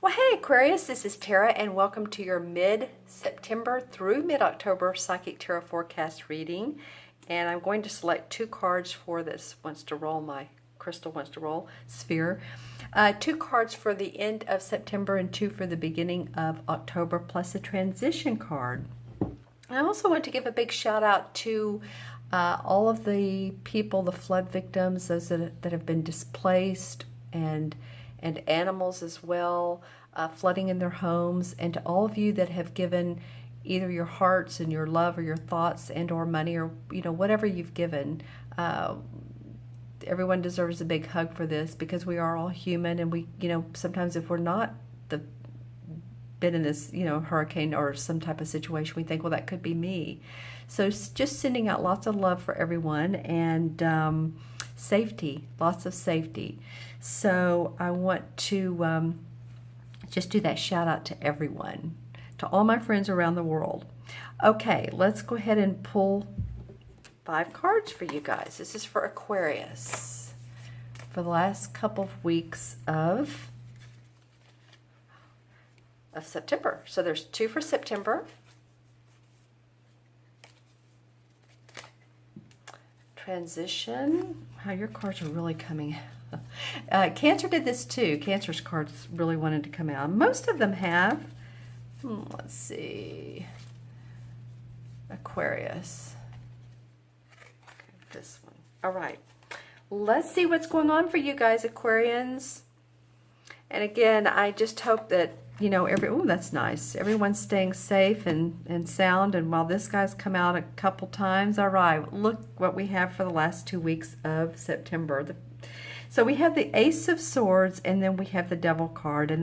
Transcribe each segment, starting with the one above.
Well, hey Aquarius, this is Tara and welcome to your mid-September through mid-October Psychic Tarot Forecast reading. And I'm going to select two cards for this. Wants to roll, my crystal wants to roll, sphere. Two cards for the end of September and two for the beginning of October, plus a transition card. I also want to give a big shout out to all of the people, the flood victims, those that have been displaced, and animals as well, flooding in their homes, and to all of you that have given either your hearts and your love or your thoughts and or money or whatever you've given. Everyone deserves a big hug for this, because we are all human, and we sometimes if we're not been in this hurricane or some type of situation, we think, well, that could be me. So just sending out lots of love for everyone, and safety, lots of safety. So I want to just do that shout out to everyone, to all my friends around the world. Okay, let's go ahead and pull 5 cards for you guys. This is for Aquarius for the last couple of weeks of September. So there's 2 for September. Transition. Wow, your cards are really coming. Cancer did this too. Cancer's cards really wanted to come out. Most of them have. Let's see. Aquarius. This one. All right. Let's see what's going on for you guys, Aquarians. And again, I just hope that oh, that's nice. Everyone's staying safe and sound. And while this guy's come out a couple times, all right, look what we have for the last 2 weeks of September. So we have the Ace of Swords, and then we have the Devil card, and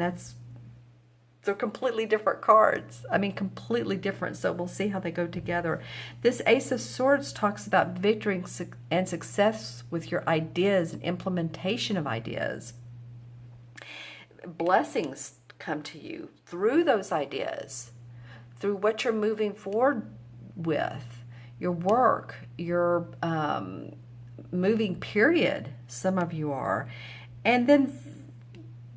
they're completely different cards. I mean, completely different. So we'll see how they go together. This Ace of Swords talks about victory and success with your ideas and implementation of ideas. Blessings come to you through those ideas, through what you're moving forward with, your work, your moving period. Some of you are. And then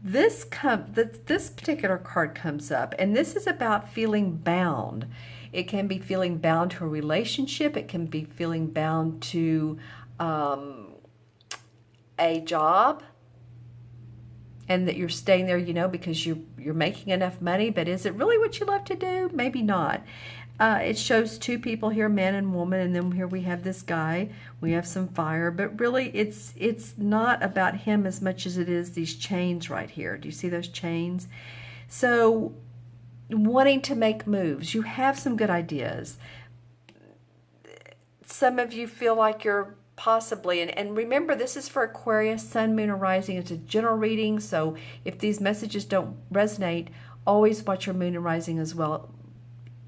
this particular card comes up, and this is about feeling bound. It can be feeling bound to a relationship. It can be feeling bound to a job, and that you're staying there, because you're making enough money, but is it really what you love to do? Maybe not. It shows 2 people here, man and woman, and then here we have this guy. We have some fire, but really it's not about him as much as it is these chains right here. Do you see those chains? So wanting to make moves. You have some good ideas. Some of you feel like you're possibly, and remember, this is for Aquarius, Sun, Moon, or Rising. It's a general reading, so if these messages don't resonate, always watch your Moon and Rising as well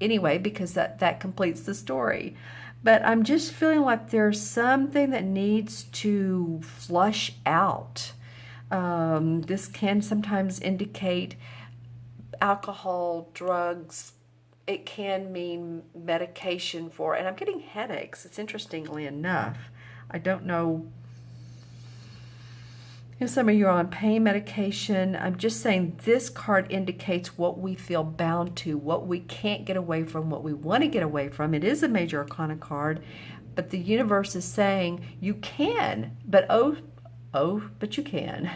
anyway, because that completes the story. But I'm just feeling like there's something that needs to flush out. This can sometimes indicate alcohol, drugs. It can mean medication for, and I'm getting headaches. It's interestingly enough. I don't know if some of you are on pain medication. I'm just saying this card indicates what we feel bound to, what we can't get away from, what we want to get away from. It is a major arcana card, but the universe is saying you can, but but you can.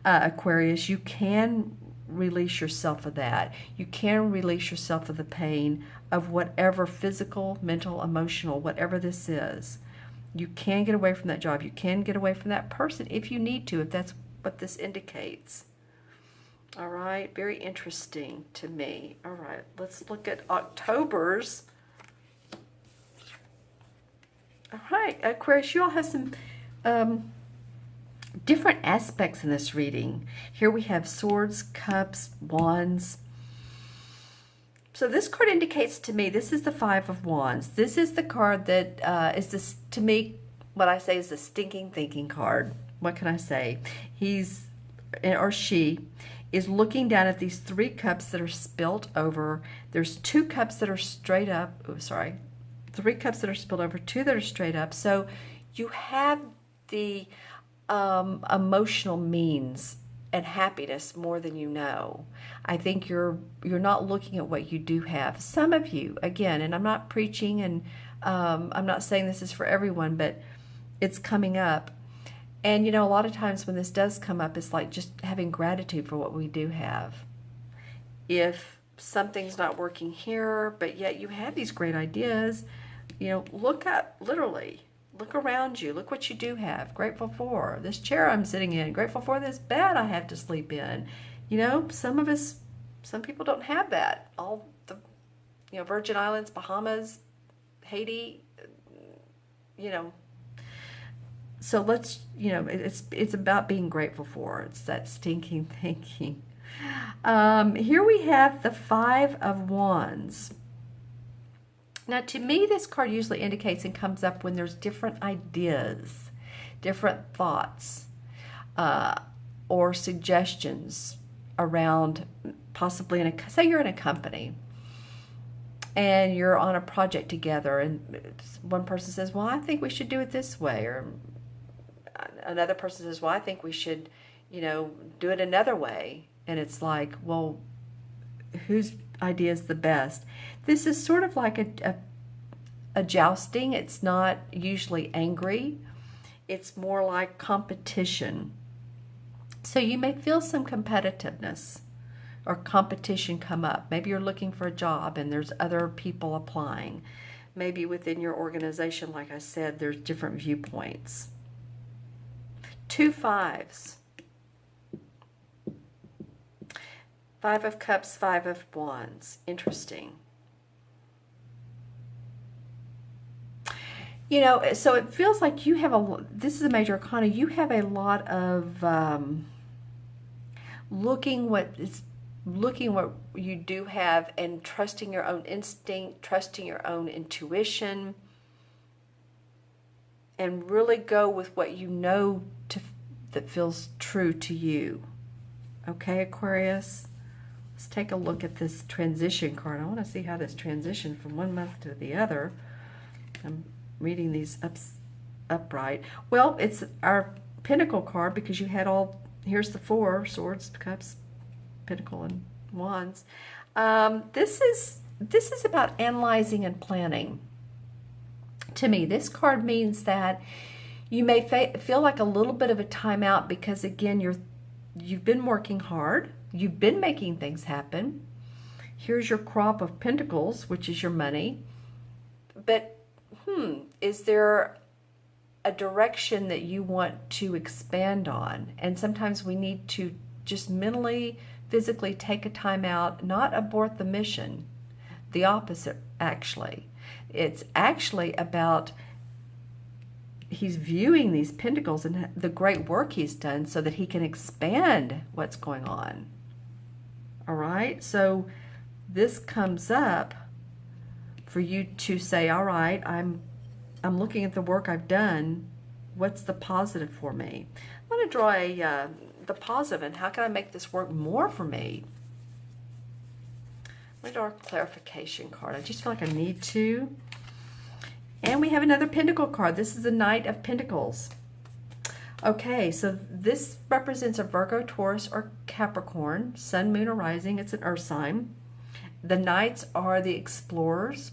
Aquarius, you can release yourself of that. You can release yourself of the pain of whatever physical, mental, emotional, whatever this is. You can get away from that job. You can get away from that person if you need to, if that's what this indicates. All right, very interesting to me. All right, let's look at October's. All right, Aquarius, you all have some different aspects in this reading. Here we have swords, cups, wands. So this card indicates to me, this is the 5 of Wands. This is the card that is this, to me, what I say is the stinking thinking card. What can I say? He's, or she, is looking down at these 3 cups that are spilt over. There's 2 cups that are straight up. Oh, sorry. 3 cups that are spilled over, 2 that are straight up. So you have the emotional means and happiness more than you know. I think you're not looking at what you do have. Some of you, again, and I'm not preaching, and I'm not saying this is for everyone, but it's coming up. And a lot of times when this does come up, it's like just having gratitude for what we do have. If something's not working here, but yet you have these great ideas, look up, literally. Look around you. Look what you do have. Grateful for this chair I'm sitting in. Grateful for this bed I have to sleep in. Some people don't have that. All the, Virgin Islands, Bahamas, Haiti, So let's, it's about being grateful for. It's that stinking thinking. Here we have the Five of Wands. Now, to me, this card usually indicates and comes up when there's different ideas, different thoughts, or suggestions around possibly say you're in a company and you're on a project together, and one person says, well, I think we should do it this way, or another person says, well, I think we should, do it another way. And it's like, well, whose idea is the best? This is sort of like a jousting. It's not usually angry. It's more like competition. So you may feel some competitiveness or competition come up. Maybe you're looking for a job and there's other people applying. Maybe within your organization, like I said, there's different viewpoints. 2 5s. 5 of Cups, 5 of Wands. Interesting. So it feels like you have this is a major arcana, you have a lot of looking what you do have and trusting your own instinct, trusting your own intuition, and really go with what that feels true to you. Okay, Aquarius? Let's take a look at this transition card. I want to see how this transition from one month to the other. I'm reading these upright. Well, it's our Pentacle card because you had here's the 4 Swords, Cups, Pentacle, and Wands. This is about analyzing and planning. To me, this card means that you may feel like a little bit of a timeout because, again, you've been working hard. You've been making things happen. Here's your crop of pentacles, which is your money. But, is there a direction that you want to expand on? And sometimes we need to just mentally, physically take a time out, not abort the mission. The opposite, actually. It's actually about he's viewing these pentacles and the great work he's done so that he can expand what's going on. All right, so this comes up for you to say, all right, I'm looking at the work I've done. What's the positive for me? I'm going to draw the positive, and how can I make this work more for me? I'm going to draw a clarification card. I just feel like I need to. And we have another Pentacle card. This is the Knight of Pentacles. Okay, so this represents a Virgo, Taurus, or Capricorn, Sun, Moon, or Rising. It's an earth sign. The Knights are the explorers.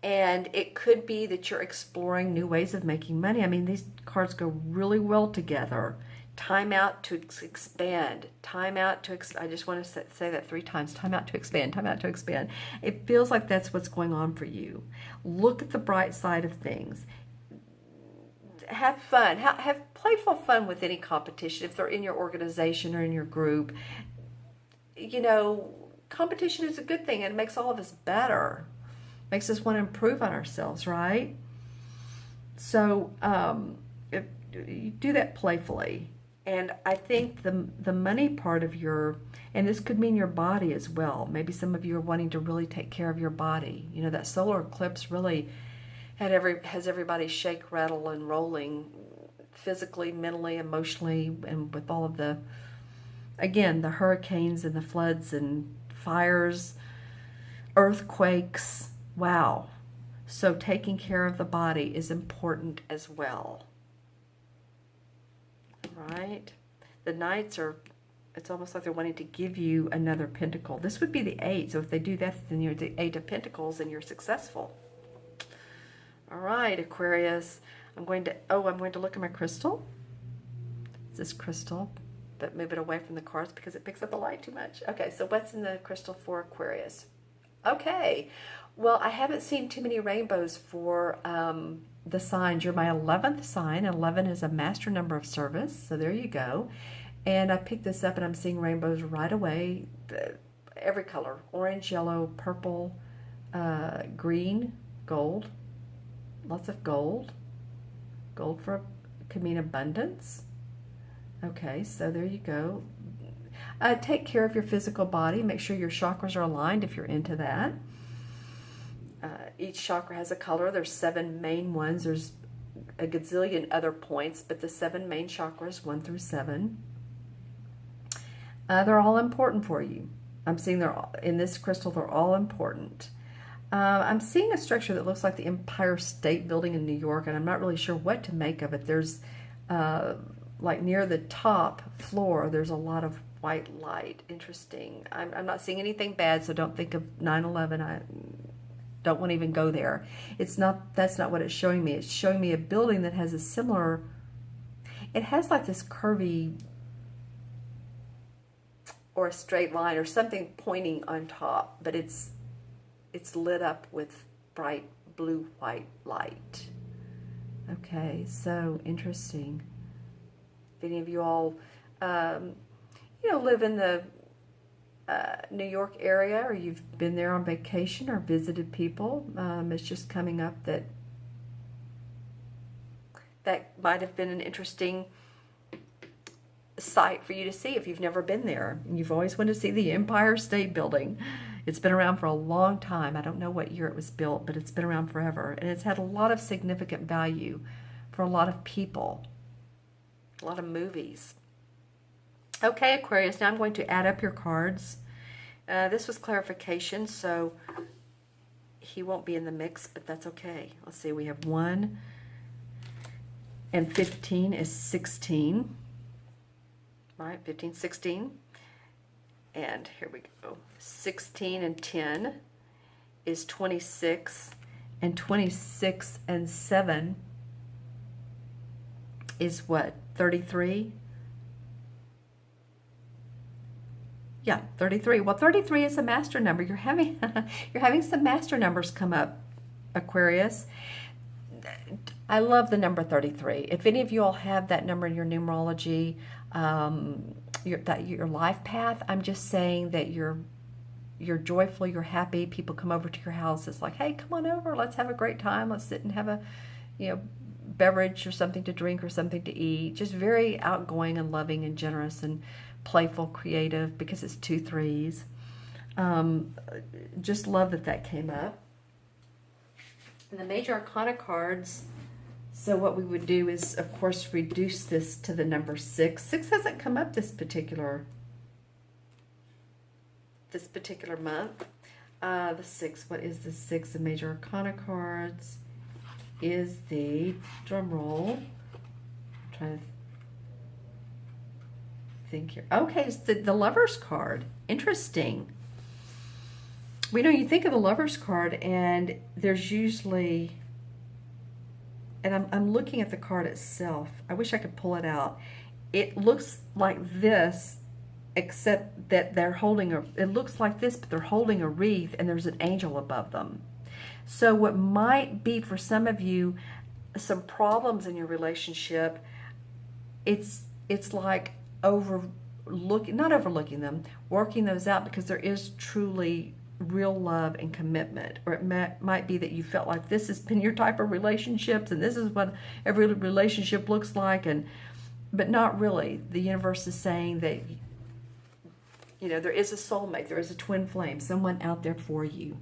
And it could be that you're exploring new ways of making money. I mean, these cards go really well together. Time out to expand. Time out to I just want to say that 3 times. Time out to expand. Time out to expand. It feels like that's what's going on for you. Look at the bright side of things. Have fun. Have playful fun with any competition. If they're in your organization or in your group, competition is a good thing, and it makes all of us better. Makes us want to improve on ourselves, right? So if you do that playfully. And I think the money part of and this could mean your body as well. Maybe some of you are wanting to really take care of your body. That solar eclipse really has everybody shake, rattle, and rolling physically, mentally, emotionally, and with all of the hurricanes and the floods and fires, earthquakes. Wow. So taking care of the body is important as well. All right. the Knights are, it's almost like they're wanting to give you another pentacle. This would be the 8, so if they do that, then you're the 8 of Pentacles and you're successful. All right, Aquarius. I'm going to look at my crystal. It's this crystal, but move it away from the cards because it picks up the light too much. Okay, so what's in the crystal for Aquarius? Okay, well, I haven't seen too many rainbows for the signs. You're my 11th sign. 11 is a master number of service, so there you go. And I picked this up and I'm seeing rainbows right away. Every color, orange, yellow, purple, green, gold. Lots of gold. Gold could mean abundance. Okay, so there you go. Take care of your physical body. Make sure your chakras are aligned if you're into that. Each chakra has a color. There's 7 main ones. There's a gazillion other points, but the 7 main chakras, 1 through 7, they're all important for you. I'm seeing in this crystal, they're all important. I'm seeing a structure that looks like the Empire State Building in New York, and I'm not really sure what to make of it. There's, like near the top floor, there's a lot of white light. Interesting. I'm not seeing anything bad, so don't think of 9/11. I don't want to even go there. That's not what it's showing me. It's showing me a building that has a similar, it has like this curvy or a straight line or something pointing on top, but it's lit up with bright blue-white light. Okay, so interesting. If any of you all, live in the New York area, or you've been there on vacation or visited people, it's just coming up that might have been an interesting site for you to see if you've never been there. You've always wanted to see the Empire State Building. It's been around for a long time. I don't know what year it was built, but it's been around forever. And it's had a lot of significant value for a lot of people, a lot of movies. Okay, Aquarius, now I'm going to add up your cards. This was clarification, so he won't be in the mix, but that's okay. Let's see, we have 1 and 15 is 16. Right, 15, 16. And here we go. 16 and 10 is 26. And 26 and 7 is what? 33? Yeah, 33. Well, 33 is a master number. You're having some master numbers come up, Aquarius. I love the number 33. If any of you all have that number in your numerology, your life path, I'm just saying that you're joyful, you're happy. People come over to your house. It's like, hey, come on over. Let's have a great time. Let's sit and have a, beverage or something to drink or something to eat. Just very outgoing and loving and generous and playful, creative, because it's 2 3s. Just love that came up. And the major arcana cards, so what we would do is, of course, reduce this to the number 6. 6 hasn't come up this particular month. The 6, what is the 6? The major arcana cards is the, drum roll, I'm trying to think here. Okay, it's the Lover's card. Interesting. We know you think of the Lover's card, and there's usually, and I'm looking at the card itself. I wish I could pull it out. It looks like this, except that they're holding it looks like this, but they're holding a wreath, and there's an angel above them. So what might be for some of you some problems in your relationship, it's like not overlooking them, working those out, because there is truly real love and commitment. Or it might be that you felt like this has been your type of relationships, and this is what every relationship looks like, but not really. The universe is saying that there is a soulmate, there is a twin flame, someone out there for you.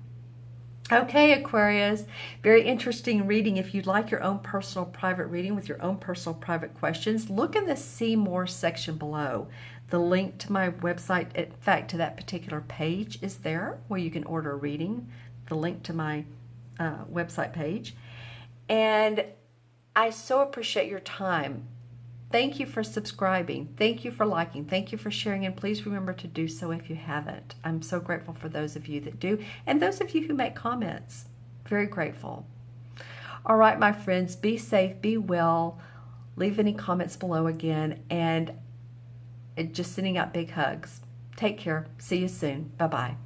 Okay, Aquarius, very interesting reading. If you'd like your own personal private reading with your own personal private questions, look in the See More section below. The link to my website, in fact, to that particular page is there where you can order a reading, the link to my website page. And I so appreciate your time Thank you for subscribing. Thank you for liking. Thank you for sharing. And please remember to do so if you haven't. I'm so grateful for those of you that do. And those of you who make comments. Very grateful. All right, my friends, be safe, be well. Leave any comments below again. And just sending out big hugs. Take care. See you soon. Bye-bye.